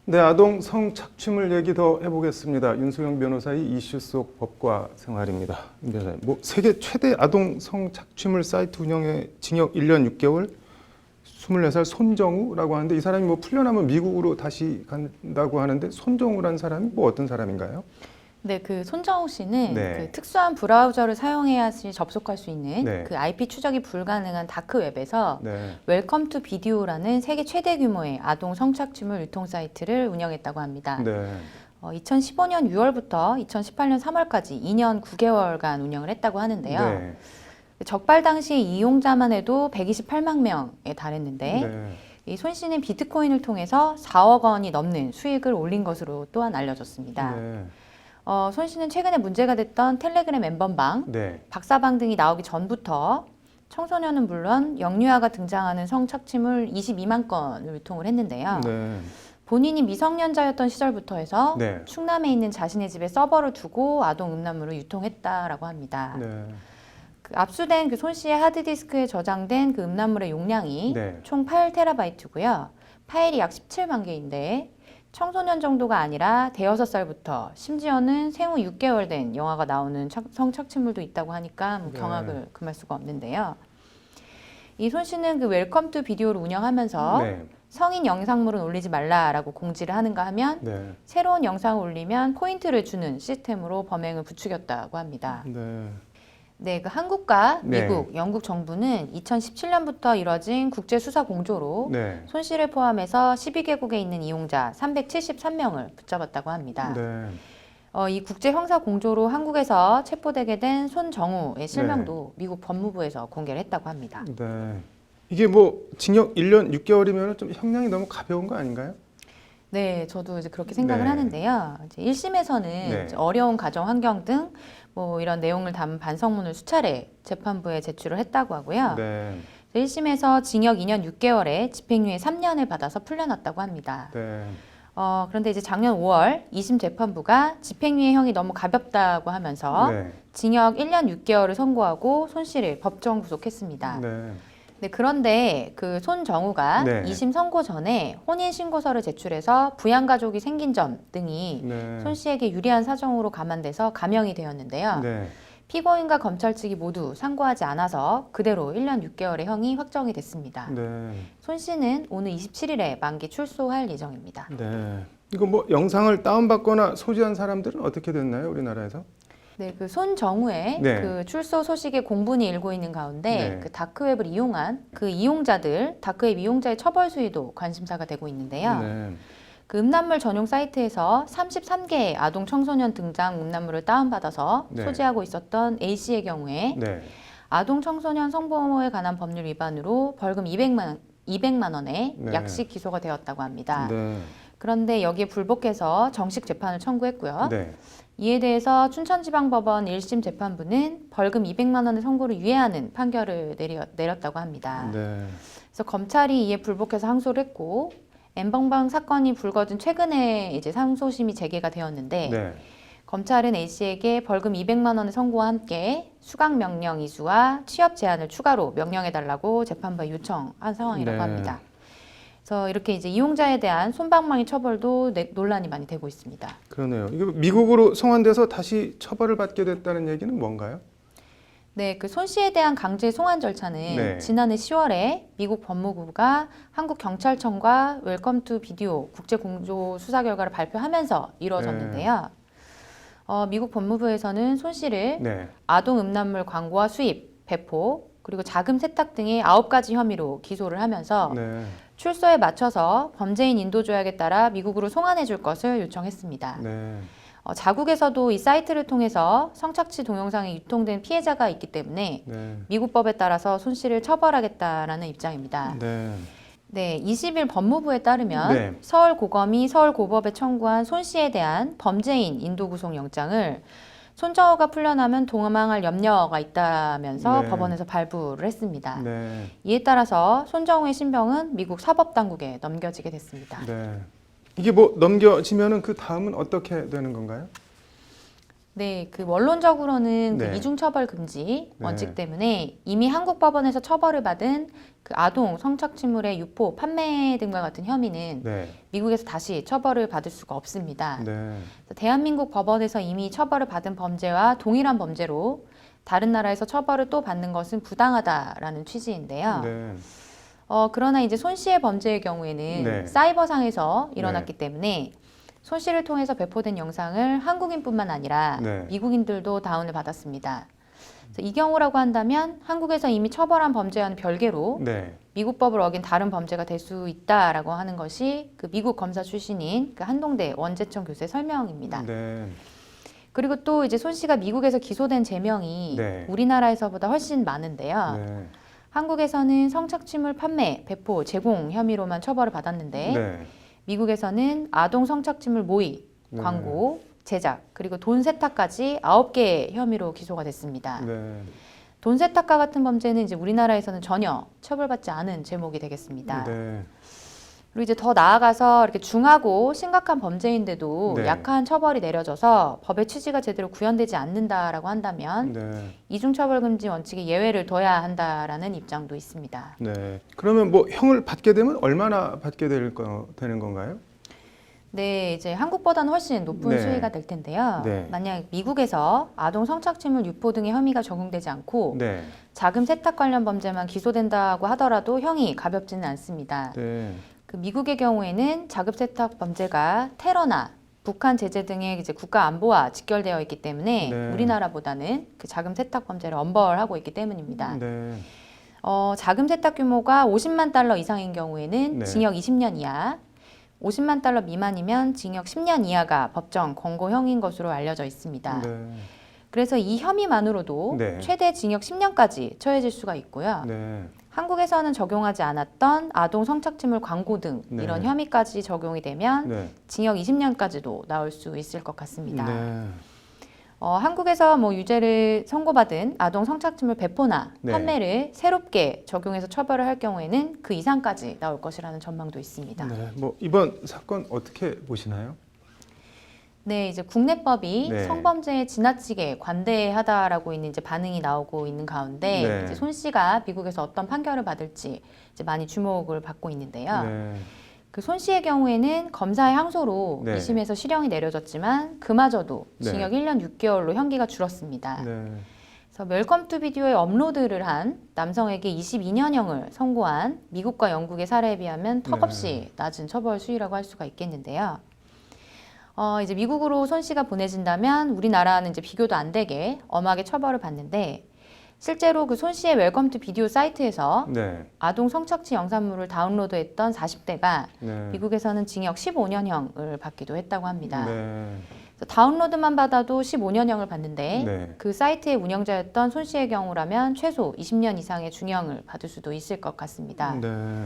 네, 아동 성착취물 얘기 더 해보겠습니다. 윤소영 변호사의 이슈 속 법과 생활입니다. 윤 변호사님, 세계 최대 아동 성착취물 사이트 운영에 징역 1년 6개월, 24살 손정우라고 하는데 이 사람이 풀려나면 미국으로 다시 간다고 하는데 손정우란 사람이 어떤 사람인가요? 네, 그 손정우 씨는 네. 그 특수한 브라우저를 사용해야지 접속할 수 있는 네. 그 IP 추적이 불가능한 다크웹에서 네. 웰컴 투 비디오라는 세계 최대 규모의 아동 성착취물 유통 사이트를 운영했다고 합니다. 네. 2015년 6월부터 2018년 3월까지 2년 9개월간 운영을 했다고 하는데요. 네. 적발 당시 이용자만 해도 128만 명에 달했는데 네. 이 손 씨는 비트코인을 통해서 4억 원이 넘는 수익을 올린 것으로 또한 알려졌습니다. 네. 손 씨는 최근에 문제가 됐던 텔레그램 엠번방, 네. 박사방 등이 나오기 전부터 청소년은 물론 영유아가 등장하는 성착취물 22만 건을 유통을 했는데요. 네. 본인이 미성년자였던 시절부터 해서 네. 충남에 있는 자신의 집에 서버를 두고 아동 음란물을 유통했다라고 합니다. 네. 그 압수된 그 손 씨의 하드디스크에 저장된 그 음란물의 용량이 네. 총 8테라바이트고요. 파일이 약 17만 개인데 청소년 정도가 아니라 대여섯 살부터 심지어는 생후 6개월 된 영화가 나오는 성착취물도 있다고 하니까 네. 경악을 금할 수가 없는데요. 이 손 씨는 그 웰컴 투 비디오를 운영하면서 네. 성인 영상물은 올리지 말라라고 공지를 하는가 하면 네. 새로운 영상을 올리면 포인트를 주는 시스템으로 범행을 부추겼다고 합니다. 네. 네, 그 한국과 네. 미국, 영국 정부는 2017년부터 이뤄진 국제 수사 공조로 네. 손 씨를 포함해서 12개국에 있는 이용자 373명을 붙잡았다고 합니다. 네. 이 국제 형사 공조로 한국에서 체포되게 된 손정우의 실명도 미국 법무부에서 공개를 했다고 합니다. 네. 이게 징역 1년 6개월이면 좀 형량이 너무 가벼운 거 아닌가요? 네, 저도 이제 그렇게 생각을 네. 하는데요. 이제 1심에서는 네. 어려운 가정 환경 등 이런 내용을 담은 반성문을 수차례 재판부에 제출을 했다고 하고요. 네. 1심에서 징역 2년 6개월에 집행유예 3년을 받아서 풀려났다고 합니다. 네. 그런데 이제 작년 5월 2심 재판부가 집행유예형이 너무 가볍다고 하면서 네. 징역 1년 6개월을 선고하고 손 씨를 법정 구속했습니다. 네. 네, 그런데 그 손정우가 네. 2심 선고 전에 혼인신고서를 제출해서 부양가족이 생긴 점 등이 네. 손 씨에게 유리한 사정으로 감안돼서 감형이 되었는데요. 네. 피고인과 검찰 측이 모두 상고하지 않아서 그대로 1년 6개월의 형이 확정이 됐습니다. 네. 손 씨는 오늘 27일에 만기 출소할 예정입니다. 네. 이거 영상을 다운받거나 소지한 사람들은 어떻게 됐나요, 우리나라에서? 네, 그 손정우의 네. 그 출소 소식에 공분이 일고 있는 가운데 네. 그 다크웹을 이용한 그 이용자들, 다크웹 이용자의 처벌 수위도 관심사가 되고 있는데요. 네. 그 음란물 전용 사이트에서 33개의 아동 청소년 등장 음란물을 다운받아서 네. 소지하고 있었던 A씨의 경우에 네. 아동 청소년 성보호에 관한 법률 위반으로 벌금 200만 원에 네. 약식 기소가 되었다고 합니다. 네. 그런데 여기에 불복해서 정식 재판을 청구했고요. 네. 이에 대해서 춘천지방법원 1심 재판부는 벌금 200만 원의 선고를 유예하는 판결을 내렸다고 합니다. 네. 그래서 검찰이 이에 불복해서 항소를 했고 엠번방 사건이 불거진 최근에 이제 상소심이 재개가 되었는데 네. 검찰은 A씨에게 벌금 200만 원의 선고와 함께 수강 명령 이수와 취업 제한을 추가로 명령해달라고 재판부에 요청한 상황이라고 네. 합니다. 그래서 이렇게 이제 이용자에 대한 솜방망이 처벌도 논란이 많이 되고 있습니다. 그러네요. 이거 미국으로 송환돼서 다시 처벌을 받게 됐다는 얘기는 뭔가요? 네, 그 손 씨에 대한 강제 송환 절차는 네. 지난해 10월에 미국 법무부가 한국 경찰청과 웰컴 투 비디오 국제 공조 수사 결과를 발표하면서 이루어졌는데요. 미국 법무부에서는 손 씨를 네. 아동 음란물 광고와 수입, 배포, 그리고 자금 세탁 등의 9가지 혐의로 기소를 하면서 네. 출소에 맞춰서 범죄인 인도 조약에 따라 미국으로 송환해 줄 것을 요청했습니다. 네. 자국에서도 이 사이트를 통해서 성착취 동영상이 유통된 피해자가 있기 때문에 네. 미국 법에 따라서 손 씨를 처벌하겠다라는 입장입니다. 네. 네, 20일 법무부에 따르면 네. 서울고검이 서울고법에 청구한 손 씨에 대한 범죄인 인도 구속 영장을 손정우가 풀려나면 도망할 염려가 있다면서 네. 법원에서 발부를 했습니다. 네. 이에 따라서 손정우의 신병은 미국 사법당국에 넘겨지게 됐습니다. 네. 이게 넘겨지면은 그 다음은 어떻게 되는 건가요? 네, 그 원론적으로는 그 네. 이중처벌 금지 네. 원칙 때문에 이미 한국 법원에서 처벌을 받은 그 아동 성착취물의 유포, 판매 등과 같은 혐의는 네. 미국에서 다시 처벌을 받을 수가 없습니다. 네. 그래서 대한민국 법원에서 이미 처벌을 받은 범죄와 동일한 범죄로 다른 나라에서 처벌을 또 받는 것은 부당하다라는 취지인데요. 네. 그러나 이제 손 씨의 범죄의 경우에는 네. 사이버상에서 일어났기 때문에 손 씨를 통해서 배포된 영상을 한국인뿐만 아니라 네. 미국인들도 다운을 받았습니다. 그래서 이 경우라고 한다면 한국에서 이미 처벌한 범죄와는 별개로 네. 미국 법을 어긴 다른 범죄가 될 수 있다라고 하는 것이 그 미국 검사 출신인 그 한동대 원재청 교수의 설명입니다. 네. 그리고 또 이제 손 씨가 미국에서 기소된 제명이 네. 우리나라에서보다 훨씬 많은데요. 네. 한국에서는 성착취물 판매, 배포, 제공 혐의로만 처벌을 받았는데 네. 미국에서는 아동 성착취물 모의, 네. 광고, 제작, 그리고 돈 세탁까지 9개 혐의로 기소가 됐습니다. 네. 돈 세탁과 같은 범죄는 이제 우리나라에서는 전혀 처벌받지 않은 제목이 되겠습니다. 네. 그리고 이제 더 나아가서 이렇게 중하고 심각한 범죄인데도 네. 약한 처벌이 내려져서 법의 취지가 제대로 구현되지 않는다라고 한다면 네. 이중처벌금지 원칙에 예외를 둬야 한다라는 입장도 있습니다. 네. 그러면 뭐 형을 받게 되면 얼마나 받게 되는 건가요? 네, 이제 한국보다는 훨씬 높은 네. 수위가 될 텐데요. 네. 만약 미국에서 아동 성착취물 유포 등의 혐의가 적용되지 않고 네. 자금 세탁 관련 범죄만 기소된다고 하더라도 형이 가볍지는 않습니다. 네. 그 미국의 경우에는 자금 세탁 범죄가 테러나 북한 제재 등의 이제 국가 안보와 직결되어 있기 때문에 네. 우리나라보다는 그 자금 세탁 범죄를 엄벌하고 있기 때문입니다. 네. 자금 세탁 규모가 50만 달러 이상인 경우에는 네. 징역 20년 이하, 50만 달러 미만이면 징역 10년 이하가 법정 권고형인 것으로 알려져 있습니다. 네. 그래서 이 혐의만으로도 네. 최대 징역 10년까지 처해질 수가 있고요. 네. 한국에서는 적용하지 않았던 아동 성착취물 광고 등 네. 이런 혐의까지 적용이 되면 네. 징역 20년까지도 나올 수 있을 것 같습니다. 네. 한국에서 뭐 유죄를 선고받은 아동 성착취물 배포나 네. 판매를 새롭게 적용해서 처벌을 할 경우에는 그 이상까지 나올 것이라는 전망도 있습니다. 네. 뭐 이번 사건 어떻게 보시나요? 네, 이제 국내법이 네. 성범죄에 지나치게 관대하다라고 있는 이제 반응이 나오고 있는 가운데 네. 이제 손 씨가 미국에서 어떤 판결을 받을지 이제 많이 주목을 받고 있는데요. 네. 그 손 씨의 경우에는 검사의 항소로 네. 2심에서 실형이 내려졌지만 그마저도 네. 징역 1년 6개월로 형기가 줄었습니다. 네. 그래서 웰컴 투 비디오에 업로드를 한 남성에게 22년형을 선고한 미국과 영국의 사례에 비하면 턱없이 낮은 처벌 수위라고 할 수가 있겠는데요. 이제 미국으로 손 씨가 보내진다면 우리나라는 이제 비교도 안 되게 엄하게 처벌을 받는데 실제로 그 손 씨의 웰컴 투 비디오 사이트에서 네. 아동 성착취 영상물을 다운로드했던 40대가 네. 미국에서는 징역 15년형을 받기도 했다고 합니다. 네. 그래서 다운로드만 받아도 15년형을 받는데 네. 그 사이트의 운영자였던 손 씨의 경우라면 최소 20년 이상의 중형을 받을 수도 있을 것 같습니다. 네.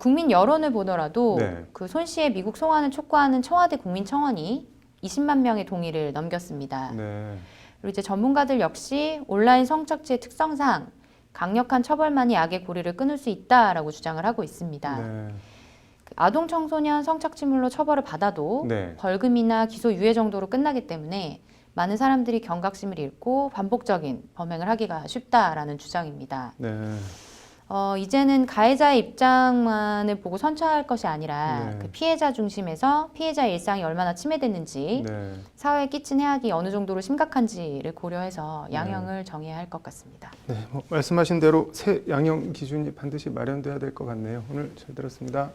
국민 여론을 보더라도 네. 그 손 씨의 미국 송환을 촉구하는 청와대 국민청원이 20만 명의 동의를 넘겼습니다. 네. 그리고 이제 전문가들 역시 온라인 성착취의 특성상 강력한 처벌만이 악의 고리를 끊을 수 있다라고 주장을 하고 있습니다. 네. 그 아동 청소년 성착취물로 처벌을 받아도 네. 벌금이나 기소 유예 정도로 끝나기 때문에 많은 사람들이 경각심을 잃고 반복적인 범행을 하기가 쉽다라는 주장입니다. 네. 이제는 가해자의 입장만을 보고 선처할 것이 아니라 네. 그 피해자 중심에서 피해자의 일상이 얼마나 침해됐는지 네. 사회에 끼친 해악이 어느 정도로 심각한지를 고려해서 양형을 정해야 할 것 같습니다. 네. 말씀하신 대로 새 양형 기준이 반드시 마련돼야 될 것 같네요. 오늘 잘 들었습니다.